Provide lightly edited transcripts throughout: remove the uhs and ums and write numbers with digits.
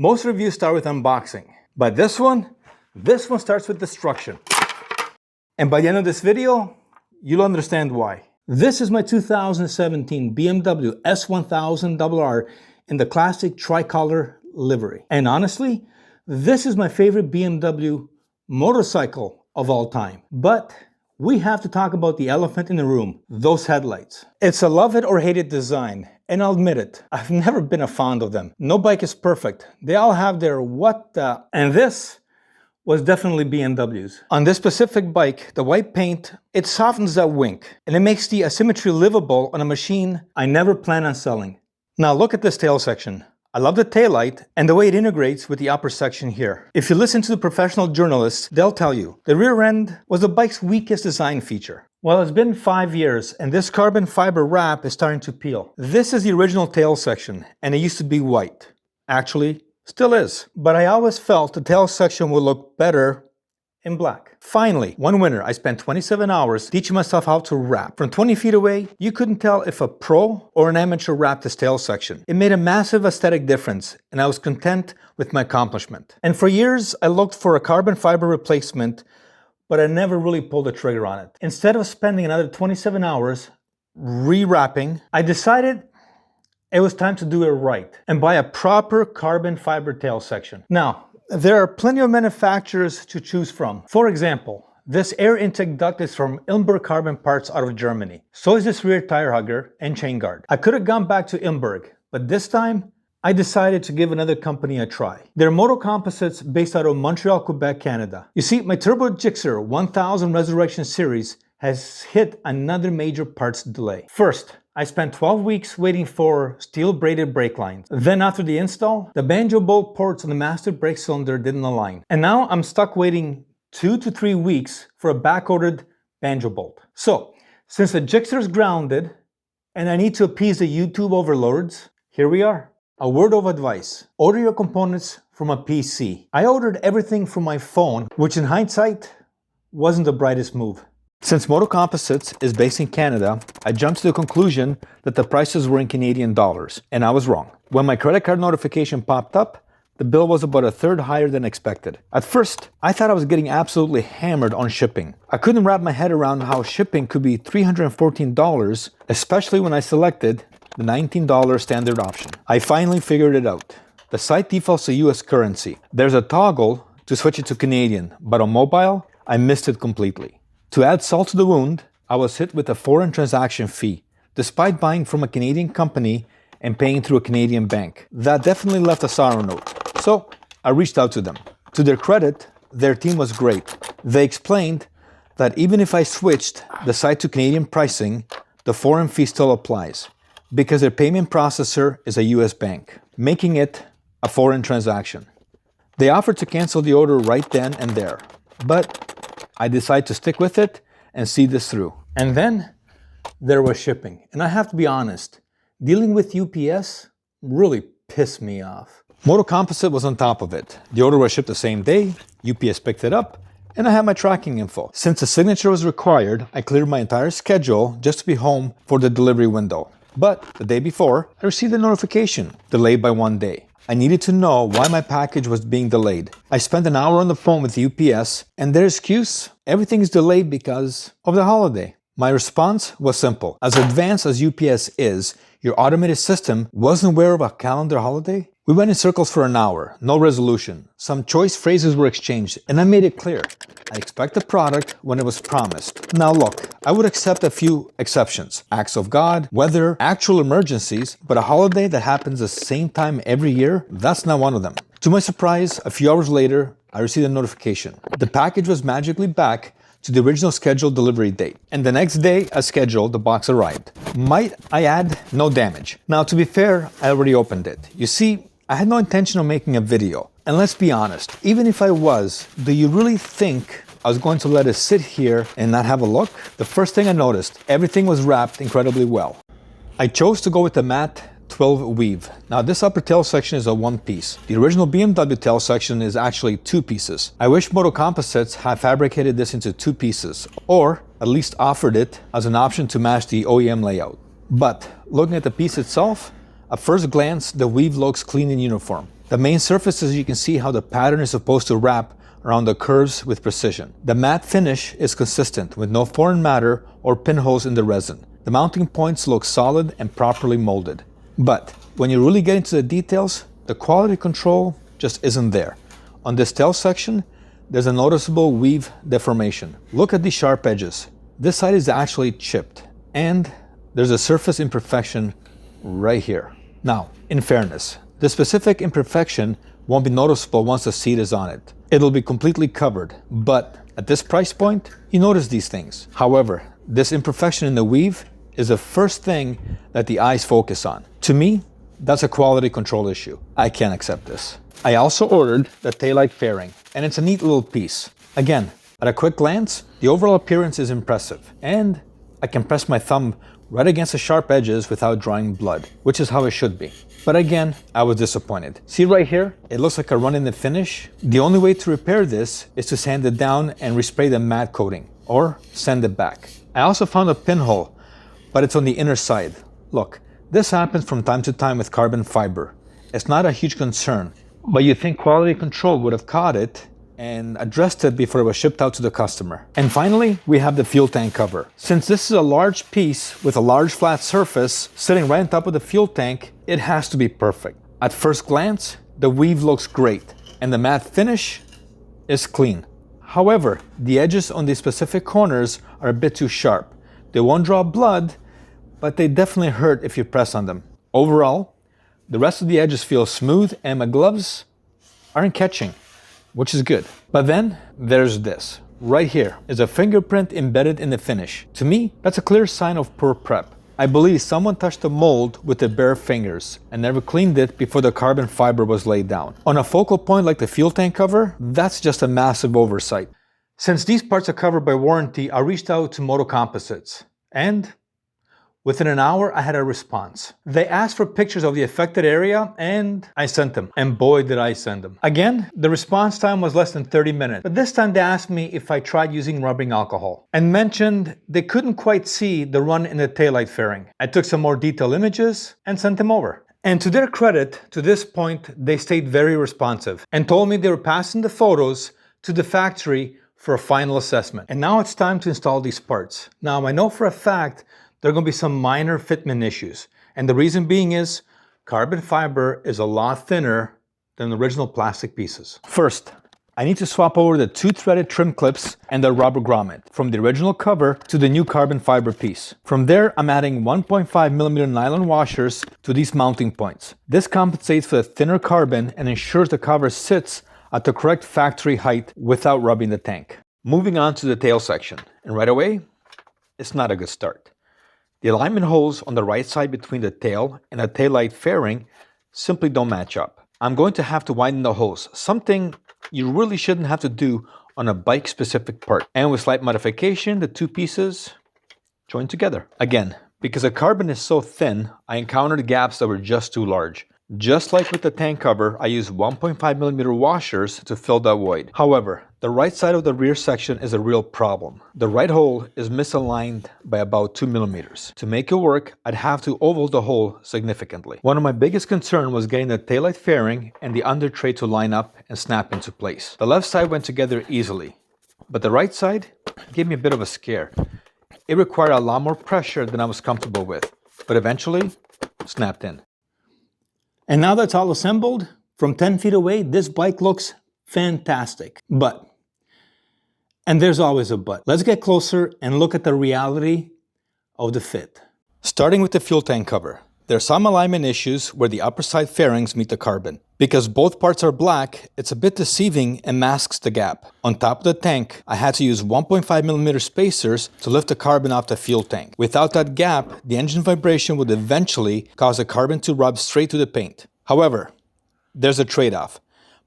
Most reviews start with unboxing, but this one starts with destruction. And by the end of this video, you'll understand why. This is my 2017 BMW S1000RR in the classic tricolor livery. And honestly, this is my favorite BMW motorcycle of all time. But we have to talk about the elephant in the room, those headlights. It's a love it or hate it design, and I'll admit it, I've never been a fond of them. No bike is perfect. They all have their what the... And this was definitely BMW's. On this specific bike, the white paint, it softens that wink, and it makes the asymmetry livable on a machine I never plan on selling. Now look at this tail section. I love the taillight and the way it integrates with the upper section here. If you listen to the professional journalists, they'll tell you the rear end was the bike's weakest design feature. Well, it's been 5 years and this carbon fiber wrap is starting to peel. This is the original tail section and it used to be white. Actually, still is. But I always felt the tail section would look better in black. Finally, one winter, I spent 27 hours teaching myself how to wrap. From 20 feet away, you couldn't tell if a pro or an amateur wrapped this tail section. It made a massive aesthetic difference, and I was content with my accomplishment. And for years, I looked for a carbon fiber replacement, but I never really pulled the trigger on it. Instead of spending another 27 hours re-wrapping, I decided it was time to do it right and buy a proper carbon fiber tail section. Now, there are plenty of manufacturers to choose from. For example, this air intake duct is from Ilmberg Carbon Parts out of Germany. So is this rear tire hugger and chain guard. I could have gone back to Ilmberg, but this time I decided to give another company a try. They're MotoComposites based out of Montreal, Quebec, Canada. You see, my Turbo Gixxer 1000 Resurrection Series has hit another major parts delay. First, I spent 12 weeks waiting for steel braided brake lines. Then after the install, the banjo bolt ports on the master brake cylinder didn't align. And now I'm stuck waiting 2 to 3 weeks for a back-ordered banjo bolt. So, since the Gixxer is grounded and I need to appease the YouTube overlords, here we are. A word of advice: order your components from a PC. I ordered everything from my phone, which in hindsight wasn't the brightest move. Since MotoComposites is based in Canada, I jumped to the conclusion that the prices were in Canadian dollars, and I was wrong. When my credit card notification popped up, the bill was about a third higher than expected. At first, I thought I was getting absolutely hammered on shipping. I couldn't wrap my head around how shipping could be $314, especially when I selected the $19 standard option. I finally figured it out. The site defaults to US currency. There's a toggle to switch it to Canadian, but on mobile, I missed it completely. To add salt to the wound, I was hit with a foreign transaction fee, despite buying from a Canadian company and paying through a Canadian bank. That definitely left a sour note. So I reached out to them. To their credit, their team was great. They explained that even if I switched the site to Canadian pricing, the foreign fee still applies, because their payment processor is a US bank, making it a foreign transaction. They offered to cancel the order right then and there, but I decided to stick with it and see this through. And then there was shipping. And I have to be honest, dealing with UPS really pissed me off. MotoComposite was on top of it. The order was shipped the same day, UPS picked it up, and I had my tracking info. Since a signature was required, I cleared my entire schedule just to be home for the delivery window. But the day before, I received a notification, delayed by 1 day. I needed to know why my package was being delayed. I spent an hour on the phone with UPS, and their excuse: everything is delayed because of the holiday. My response was simple. As advanced as UPS is, your automated system wasn't aware of a calendar holiday? We went in circles for an hour, no resolution. Some choice phrases were exchanged, and I made it clear. I expect the product when it was promised. Now look, I would accept a few exceptions. Acts of God, weather, actual emergencies, but a holiday that happens the same time every year, that's not one of them. To my surprise, a few hours later, I received a notification. The package was magically back to the original scheduled delivery date. And the next day, as scheduled, the box arrived. Might I add, no damage. Now, to be fair, I already opened it. You see, I had no intention of making a video. And let's be honest, even if I was, do you really think I was going to let it sit here and not have a look? The first thing I noticed, everything was wrapped incredibly well. I chose to go with the matte 12 weave. Now this upper tail section is a one piece. The original BMW tail section is actually 2 pieces. I wish MotoComposites had fabricated this into 2 pieces, or at least offered it as an option to match the OEM layout. But looking at the piece itself, at first glance the weave looks clean and uniform. The main surfaces, you can see how the pattern is supposed to wrap around the curves with precision. The matte finish is consistent with no foreign matter or pinholes in the resin. The mounting points look solid and properly molded. But when you really get into the details, the quality control just isn't there. On this tail section, there's a noticeable weave deformation. Look at these sharp edges. This side is actually chipped, and there's a surface imperfection right here. Now, in fairness, the specific imperfection won't be noticeable once the seat is on it. It'll be completely covered, but at this price point, you notice these things. However, this imperfection in the weave is the first thing that the eyes focus on. To me, that's a quality control issue. I can't accept this. I also ordered the taillight fairing, and it's a neat little piece. Again, at a quick glance, the overall appearance is impressive, and I can press my thumb right against the sharp edges without drawing blood, which is how it should be. But again, I was disappointed. See right here? It looks like a run in the finish. The only way to repair this is to sand it down and respray the matte coating, or send it back. I also found a pinhole, but it's on the inner side. Look, this happens from time to time with carbon fiber. It's not a huge concern, but you think quality control would have caught it and addressed it before it was shipped out to the customer. And finally, we have the fuel tank cover. Since this is a large piece with a large flat surface sitting right on top of the fuel tank, it has to be perfect. At first glance, the weave looks great and the matte finish is clean. However, the edges on these specific corners are a bit too sharp. They won't draw blood, but they definitely hurt if you press on them. Overall, the rest of the edges feel smooth and my gloves aren't catching, which is good. But then there's this. Right here is a fingerprint embedded in the finish. To me, that's a clear sign of poor prep. I believe someone touched the mold with their bare fingers and never cleaned it before the carbon fiber was laid down. On a focal point like the fuel tank cover, that's just a massive oversight. Since these parts are covered by warranty, I reached out to MotoComposites, and within an hour, I had a response. They asked for pictures of the affected area, and I sent them. And boy, did I send them. Again, the response time was less than 30 minutes. But this time they asked me if I tried using rubbing alcohol and mentioned they couldn't quite see the run in the taillight fairing. I took some more detailed images and sent them over. And to their credit, to this point, they stayed very responsive and told me they were passing the photos to the factory for a final assessment. And now it's time to install these parts. Now, I know for a fact there are going to be some minor fitment issues. And the reason being is carbon fiber is a lot thinner than the original plastic pieces. First, I need to swap over the 2 threaded trim clips and the rubber grommet from the original cover to the new carbon fiber piece. From there, I'm adding 1.5mm nylon washers to these mounting points. This compensates for the thinner carbon and ensures the cover sits at the correct factory height without rubbing the tank. Moving on to the tail section, and right away, it's not a good start. The alignment holes on the right side between the tail and the taillight fairing simply don't match up. I'm going to have to widen the holes, something you really shouldn't have to do on a bike-specific part. And with slight modification, the 2 pieces join together. Again, because the carbon is so thin, I encountered gaps that were just too large. Just like with the tank cover, I used 1.5mm washers to fill that void. However, the right side of the rear section is a real problem. The right hole is misaligned by about 2mm. To make it work, I'd have to oval the hole significantly. One of my biggest concerns was getting the taillight fairing and the under tray to line up and snap into place. The left side went together easily, but the right side gave me a bit of a scare. It required a lot more pressure than I was comfortable with, but eventually snapped in. And now that's all assembled, from 10 feet away, this bike looks fantastic. But, and there's always a but, let's get closer and look at the reality of the fit. Starting with the fuel tank cover, there are some alignment issues where the upper side fairings meet the carbon. Because both parts are black, it's a bit deceiving and masks the gap. On top of the tank, I had to use 1.5mm spacers to lift the carbon off the fuel tank. Without that gap, the engine vibration would eventually cause the carbon to rub straight to the paint. However, there's a trade-off.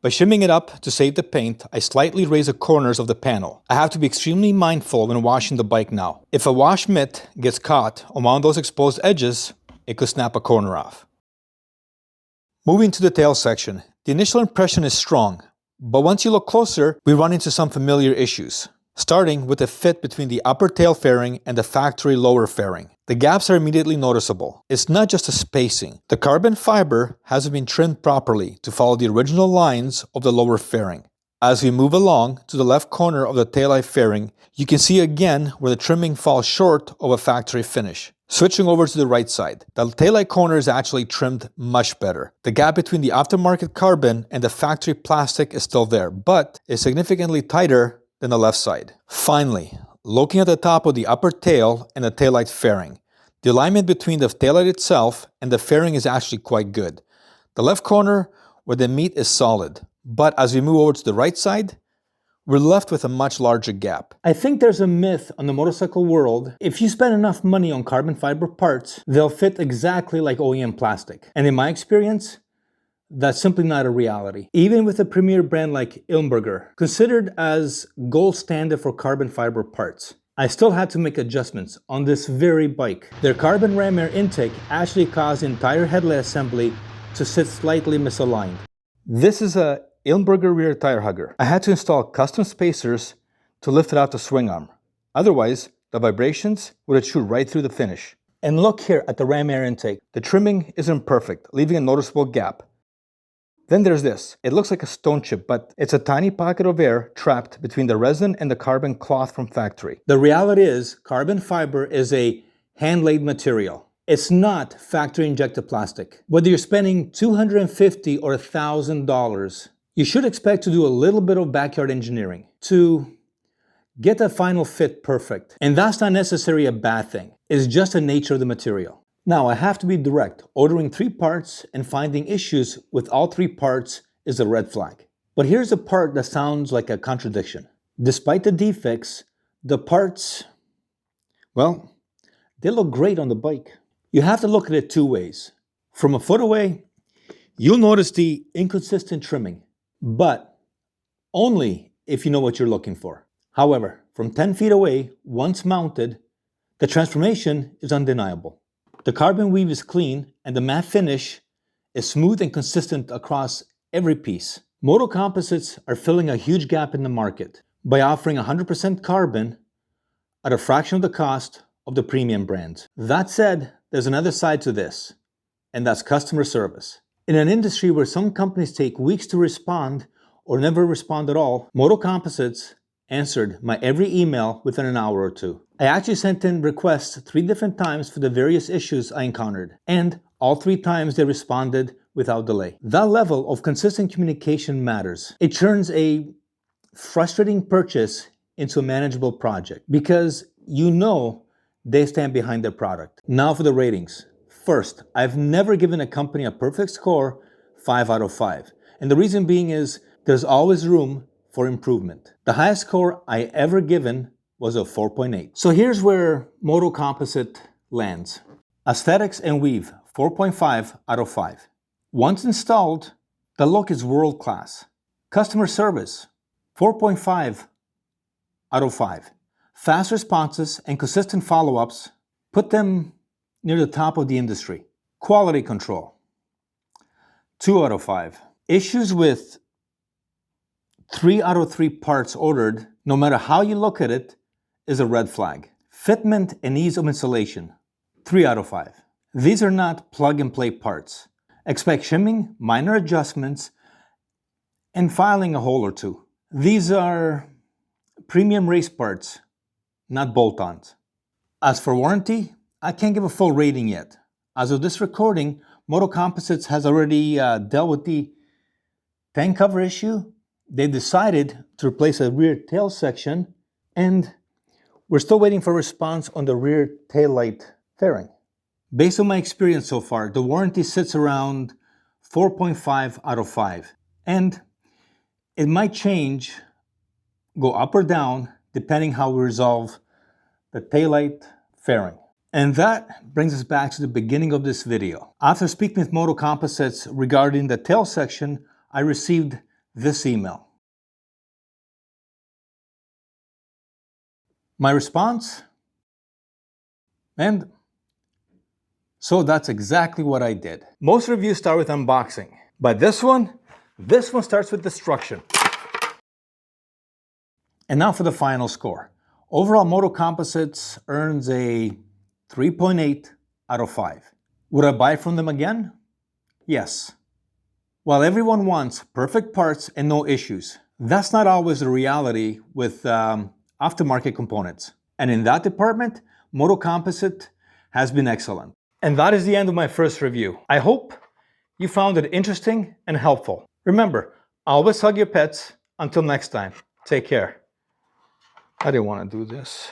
By shimming it up to save the paint, I slightly raise the corners of the panel. I have to be extremely mindful when washing the bike now. If a wash mitt gets caught on one of those exposed edges, it could snap a corner off. Moving to the tail section, the initial impression is strong, but once you look closer, we run into some familiar issues. starting with the fit between the upper tail fairing and the factory lower fairing. The gaps are immediately noticeable. It's not just the spacing. The carbon fiber hasn't been trimmed properly to follow the original lines of the lower fairing. As we move along to the left corner of the taillight fairing, you can see again where the trimming falls short of a factory finish. Switching over to the right side, the taillight corner is actually trimmed much better. The gap between the aftermarket carbon and the factory plastic is still there, but is significantly tighter than the left side. Finally, looking at the top of the upper tail and the taillight fairing, the alignment between the taillight itself and the fairing is actually quite good. The left corner where the meat is solid, but as we move over to the right side, we're left with a much larger gap. I think there's a myth on the motorcycle world. If you spend enough money on carbon fiber parts, they'll fit exactly like OEM plastic. And in my experience, that's simply not a reality. Even with a premier brand like Ilmberger, considered as gold standard for carbon fiber parts, I still had to make adjustments on this very bike. Their carbon ram air intake actually caused the entire headlight assembly to sit slightly misaligned. This is a Ilmberger rear tire hugger. I had to install custom spacers to lift it out the swing arm. Otherwise, the vibrations would have chewed right through the finish. And look here at the ram air intake. The trimming isn't perfect, leaving a noticeable gap. Then there's this. It looks like a stone chip, but it's a tiny pocket of air trapped between the resin and the carbon cloth from factory. The reality is, carbon fiber is a hand-laid material. It's not factory injected plastic. Whether you're spending $250 or $1,000, you should expect to do a little bit of backyard engineering to get that final fit perfect. And that's not necessarily a bad thing. It's just the nature of the material. Now, I have to be direct. Ordering 3 parts and finding issues with all 3 parts is a red flag. But here's a part that sounds like a contradiction. Despite the defects, the parts, well, they look great on the bike. You have to look at it 2 ways. From a foot away, you'll notice the inconsistent trimming, but only if you know what you're looking for. However, from 10 feet away, once mounted, the transformation is undeniable. The carbon weave is clean and the matte finish is smooth and consistent across every piece. MotoComposites are filling a huge gap in the market by offering 100% carbon at a fraction of the cost of the premium brands. That said, there's another side to this, and that's customer service. In an industry where some companies take weeks to respond or never respond at all, MotoComposites answered my every email within an hour or 2. I actually sent in requests 3 different times for the various issues I encountered, and all 3 times they responded without delay. That level of consistent communication matters. It turns a frustrating purchase into a manageable project because you know they stand behind their product. Now for the ratings. First, I've never given a company a perfect score 5 out of 5. And the reason being is there's always room for improvement. The highest score I ever given was a 4.8. So here's where MotoComposite lands. Aesthetics and weave, 4.5 out of 5. Once installed, the look is world class. Customer service, 4.5 out of 5. Fast responses and consistent follow-ups put them near the top of the industry. Quality control, 2 out of 5. Issues with 3 out of 3 parts ordered, no matter how you look at it, is a red flag. Fitment and ease of installation, 3 out of 5. These are not plug-and-play parts. Expect shimming, minor adjustments, and filing a hole or 2. These are premium race parts, not bolt-ons. As for warranty, I can't give a full rating yet. As of this recording, MotoComposites has already dealt with the tank cover issue. They decided to replace a rear tail section, and we're still waiting for a response on the rear taillight fairing. Based on my experience so far, the warranty sits around 4.5 out of 5. And it might change, go up or down, depending how we resolve the taillight fairing. And that brings us back to the beginning of this video. After speaking with MotoComposites regarding the tail section, I received this email. My response? And so that's exactly what I did. Most reviews start with unboxing, but this one starts with destruction. And now for the final score. Overall, MotoComposites earns a 3.8 out of 5. Would I buy from them again? Yes. While everyone wants perfect parts and no issues, that's not always the reality with aftermarket components. And in that department, MotoComposite has been excellent. And that is the end of my first review. I hope you found it interesting and helpful. Remember, always hug your pets. Until next time, take care. I didn't want to do this.